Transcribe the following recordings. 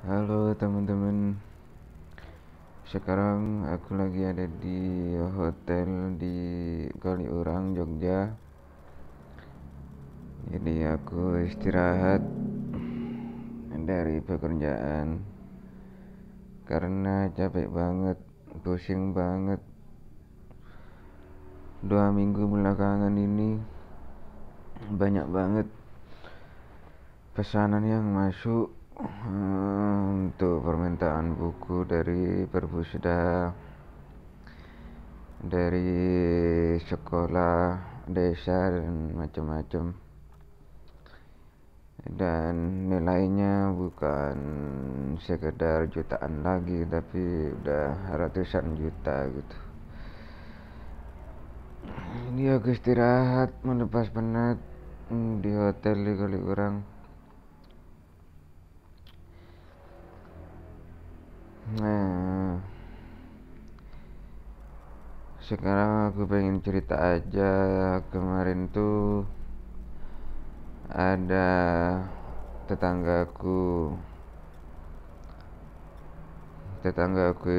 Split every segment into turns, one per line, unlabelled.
Halo teman-teman, sekarang aku lagi ada di hotel di Kaliurang, Jogja. Jadi aku istirahat dari pekerjaan karena capek banget, pusing banget. 2 minggu belakangan ini banyak banget pesanan yang masuk untuk permintaan buku dari perpusda, dari sekolah desa dan macam-macam, dan nilainya bukan sekedar jutaan lagi tapi udah ratusan juta gitu. Ini aku istirahat melepas penat di hotel di Kaliurang. Nah, sekarang aku pengen cerita aja. Kemarin tuh ada tetanggaku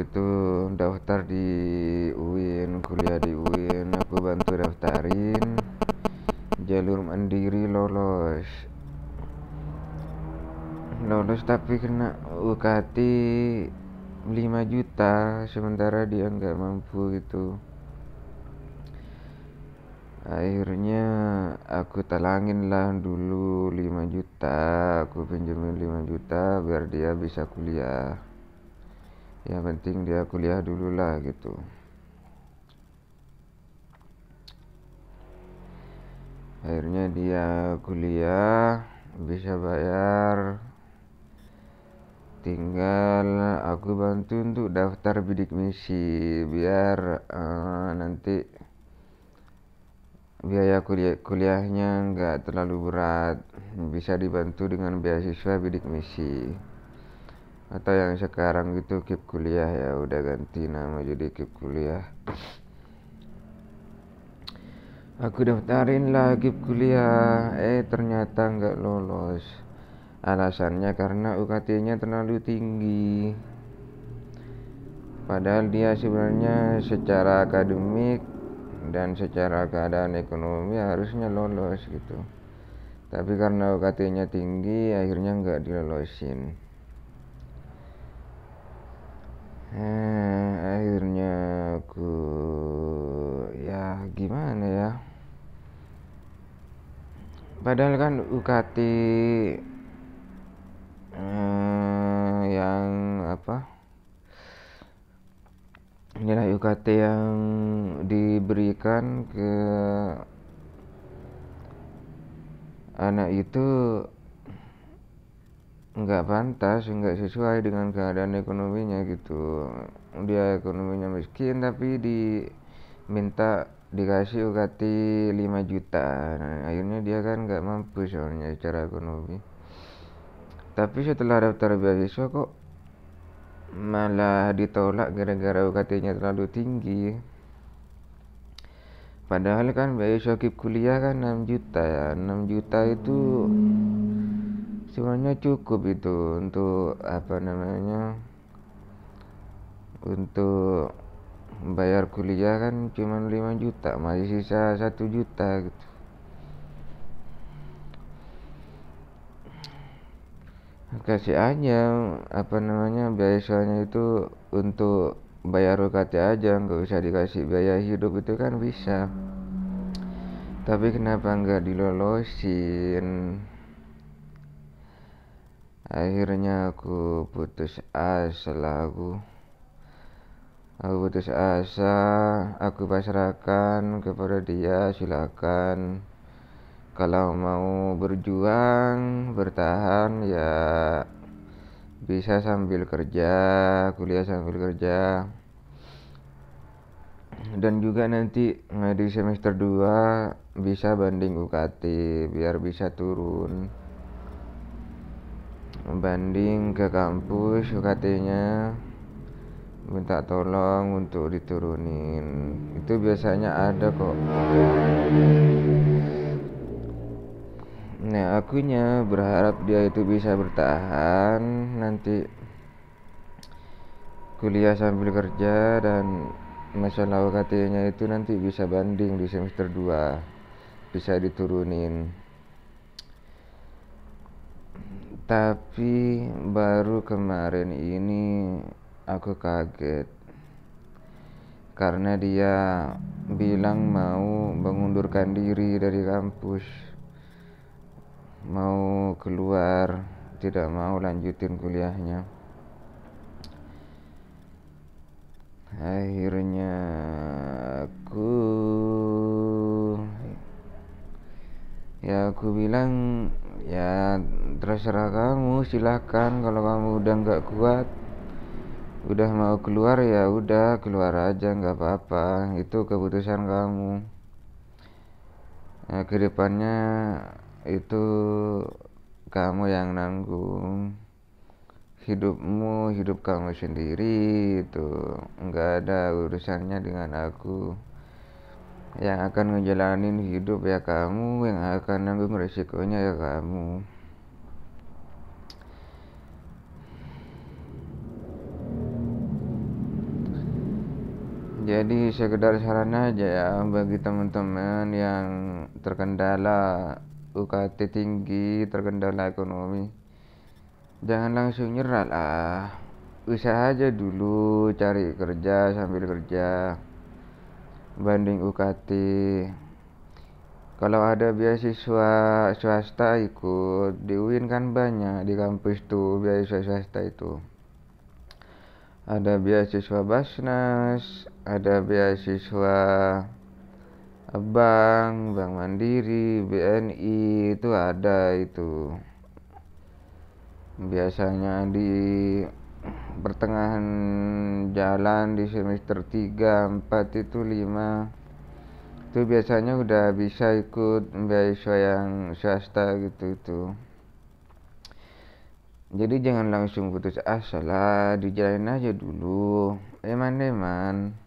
itu daftar di UIN, kuliah di UIN. Aku bantu daftarin, jalur mandiri lolos tapi kena UKT 5 juta, sementara dia nggak mampu gitu. Akhirnya aku talangin lah dulu 5 juta, aku pinjemin 5 juta biar dia bisa kuliah. Yang penting dia kuliah dulu lah gitu. Akhirnya dia kuliah, bisa bayar. Tinggal aku bantu untuk daftar bidik misi biar nanti biaya kuliahnya nggak terlalu berat, bisa dibantu dengan beasiswa bidik misi atau yang sekarang gitu KIP kuliah, ya udah ganti nama jadi KIP kuliah. Aku daftarin lah KIP kuliah, ternyata nggak lolos. Alasannya karena UKT-nya terlalu tinggi, padahal dia sebenarnya secara akademik dan secara keadaan ekonomi harusnya lolos gitu, tapi karena UKT-nya tinggi akhirnya nggak dilolosin. Akhirnya aku ya gimana ya, padahal kan UKT yang nilai UKT yang diberikan ke anak itu nggak pantas, nggak sesuai dengan keadaan ekonominya gitu. Dia ekonominya miskin tapi diminta dikasih UKT 5 juta. Nah, akhirnya dia kan nggak mampu soalnya secara ekonomi. Tapi setelah daftar beasiswa kok malah ditolak gara-gara UKT-nya terlalu tinggi. Padahal kan beasiswa KIP kuliah kan 6 juta ya. 6 juta itu sebenarnya cukup itu untuk untuk bayar kuliah kan cuma 5 juta, masih sisa 1 juta gitu. Kasih aja beasiswanya itu untuk bayar UKT aja, nggak usah dikasih biaya hidup, itu kan bisa. Tapi kenapa nggak dilolosin? Akhirnya aku putus asa lah. Aku putus asa, aku pasrahkan kepada dia. Silakan, kalau mau berjuang, bertahan ya bisa sambil kerja, kuliah sambil kerja. Dan juga nanti di semester 2 bisa banding UKT biar bisa turun. Banding ke kampus UKT-nya, minta tolong untuk diturunin. Itu biasanya ada kok. Nah, akunya berharap dia itu bisa bertahan nanti kuliah sambil kerja, dan masalah UKT-nya itu nanti bisa banding di semester 2, bisa diturunin. Tapi baru kemarin ini aku kaget karena dia bilang mau mengundurkan diri dari kampus, mau keluar, tidak mau lanjutin kuliahnya. Akhirnya aku bilang, ya terserah kamu, silakan. Kalau kamu udah nggak kuat, udah mau keluar, ya udah keluar aja, nggak apa-apa, itu keputusan kamu. Nah, kedepannya itu kamu yang nanggung hidupmu, hidup kamu sendiri, itu nggak ada urusannya dengan aku. Yang akan ngejalanin hidup ya kamu, yang akan nanggung resikonya ya kamu. Jadi sekedar saran aja ya bagi teman-teman yang terkendala UKT tinggi, terkendala ekonomi, jangan langsung nyerah lah. Usaha aja dulu, cari kerja sambil kerja, banding UKT. Kalau ada beasiswa swasta ikut, di UIN kan banyak di kampus tuh beasiswa swasta itu. Ada beasiswa Basnas, ada beasiswa Bank Mandiri, BNI, itu ada itu. Biasanya di pertengahan jalan di semester 3, 4, itu 5, itu biasanya udah bisa ikut beasiswa yang swasta gitu itu. Jadi jangan langsung putus asa lah, dijalanin aja dulu, eman-eman.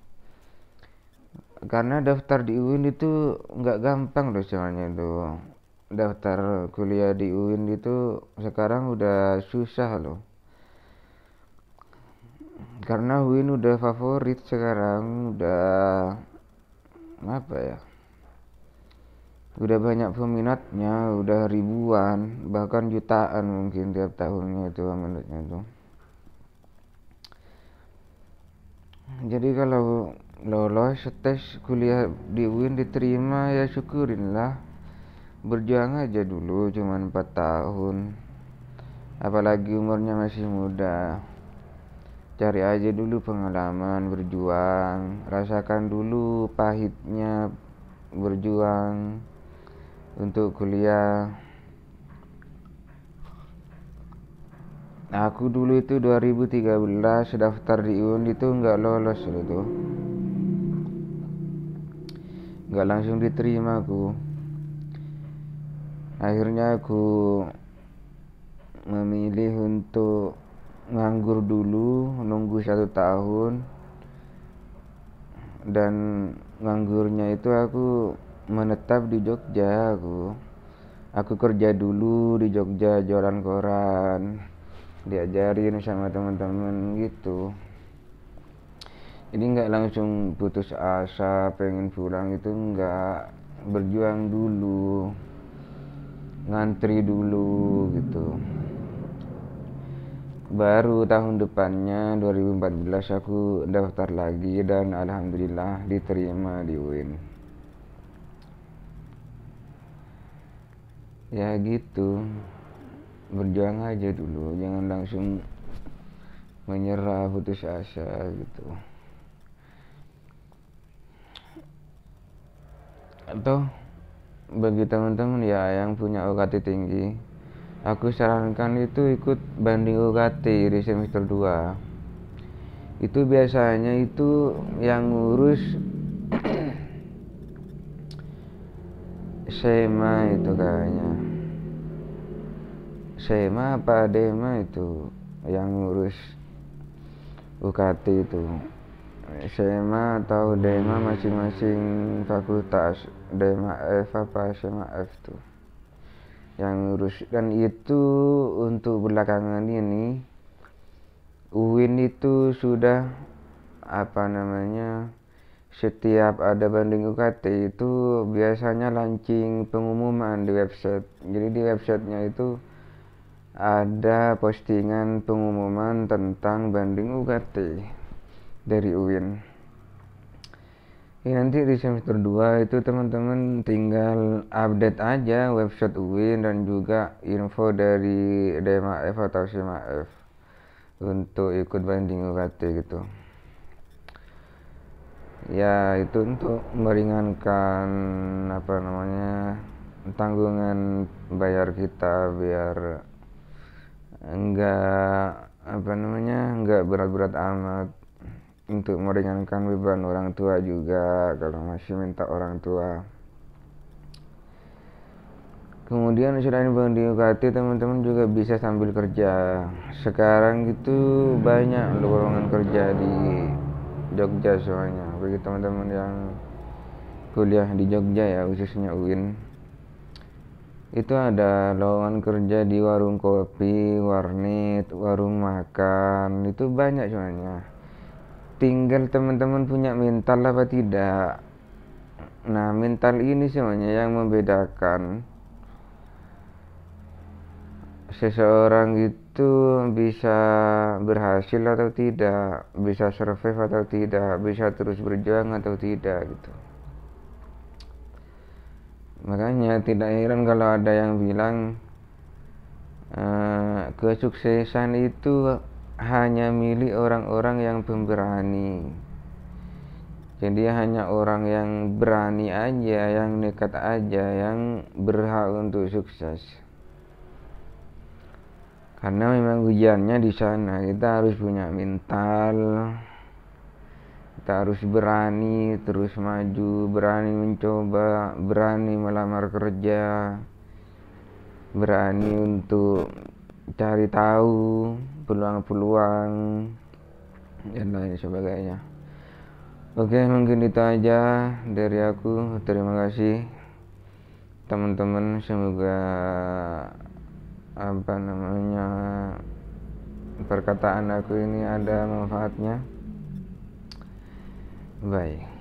Karena daftar di UIN itu nggak gampang loh sebenarnya itu. Daftar kuliah di UIN itu sekarang udah susah loh. Karena UIN udah favorit sekarang, udah apa ya? Udah banyak peminatnya, udah ribuan, bahkan jutaan mungkin tiap tahunnya itu peminatnya itu. Jadi kalau lolos tes kuliah di UIN diterima, ya syukurin lah. Berjuang aja dulu, cuman 4 tahun. Apalagi umurnya masih muda. Cari aja dulu pengalaman berjuang, rasakan dulu pahitnya berjuang untuk kuliah. Aku dulu itu 2013 daftar di UIN itu nggak lolos loh tuh, nggak langsung diterima aku. Akhirnya aku memilih untuk nganggur dulu, nunggu 1 tahun, dan nganggurnya itu aku menetap di Jogja. Aku kerja dulu di Jogja, jualan koran, diajarin sama teman-teman gitu. Jadi nggak langsung putus asa pengen pulang, itu nggak, berjuang dulu, ngantri dulu gitu. Baru tahun depannya 2014 aku daftar lagi dan alhamdulillah diterima di UIN. Ya gitu, berjuang aja dulu, jangan langsung menyerah, putus asa gitu. Atau bagi teman-teman ya yang punya UKT tinggi, aku sarankan itu ikut banding UKT di semester 2. Itu biasanya itu yang ngurus SEMA itu kayaknya. SEMA apa DEMA itu yang ngurus UKT itu. SEMA atau DEMA masing-masing fakultas. DEMA F apa SEMA F tuh. yang ngurus. Dan itu untuk belakangan ini UIN itu sudah setiap ada banding UKT itu biasanya launching pengumuman di website. Jadi di websitenya itu ada postingan pengumuman tentang banding UKT dari UIN. Nanti di semester 2 itu teman-teman tinggal update aja website UIN dan juga info dari DMAF atau SIMAF untuk ikut banding UKT gitu. Ya itu untuk meringankan tanggungan bayar kita biar enggak berat-berat amat, untuk meringankan beban orang tua juga kalau masih minta orang tua. Kemudian selain banding UKT, teman-teman juga bisa sambil kerja. Sekarang gitu banyak lowongan kerja di Jogja soalnya. Bagi teman-teman yang kuliah di Jogja ya, khususnya UIN, itu ada lowongan kerja di warung kopi, warnet, warung makan. Itu banyak soalnya. Tinggal teman-teman punya mental apa tidak. Nah, mental ini semuanya yang membedakan seseorang itu bisa berhasil atau tidak, bisa survive atau tidak, bisa terus berjuang atau tidak gitu. Makanya tidak heran kalau ada yang bilang kesuksesan itu hanya milik orang-orang yang pemberani. Jadi hanya orang yang berani aja, yang nekat aja, yang berhak untuk sukses. Karena memang ujiannya di sana, kita harus punya mental, kita harus berani terus maju, berani mencoba, berani melamar kerja, berani untuk cari tahu peluang-peluang dan lain sebagainya. Oke, mungkin itu aja dari aku. Terima kasih teman-teman, semoga perkataan aku ini ada manfaatnya. Bye.